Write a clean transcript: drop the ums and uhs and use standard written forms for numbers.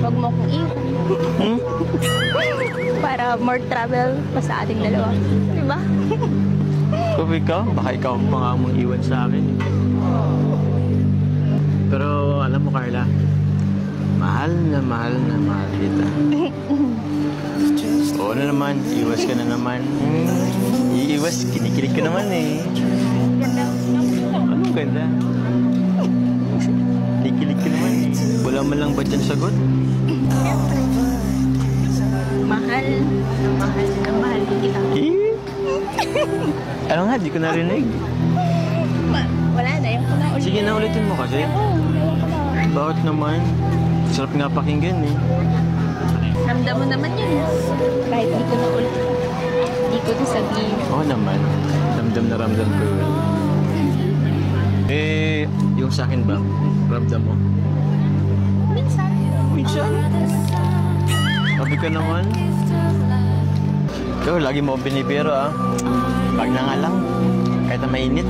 wag mo akong iwan. Para more travel pa sa ating dalawa. Diba? Kung ikaw, baka ikaw pa nga mong iwan sa akin. Pero alam mo, Carla, mahal na mahal kita. Oo na naman, iwas ka na naman. Iiwas, kinikilig ka naman eh. Ganda. Anong ganda? Kinikilig ka naman eh. Wala man lang ba dyan sagot? Mahal na mahal kita. Ano nga, di ko narinig. Wala na, yung ko na ulit. Sige na, ulitin mo kasi. Bakit naman? Sarap nga pakinggan eh. Ramdam mo naman yun. Kahit di ko na ulit. Di ko na sabihin. Oo naman. Ramdam na ramdam ko yun. Eh, yung sa akin ba? Ramdam mo? Minsan. Minsan? Sabi ka naman. Ikaw, lagi mo akong binibiro ah. Pag na nga lang. Kahit na mainit.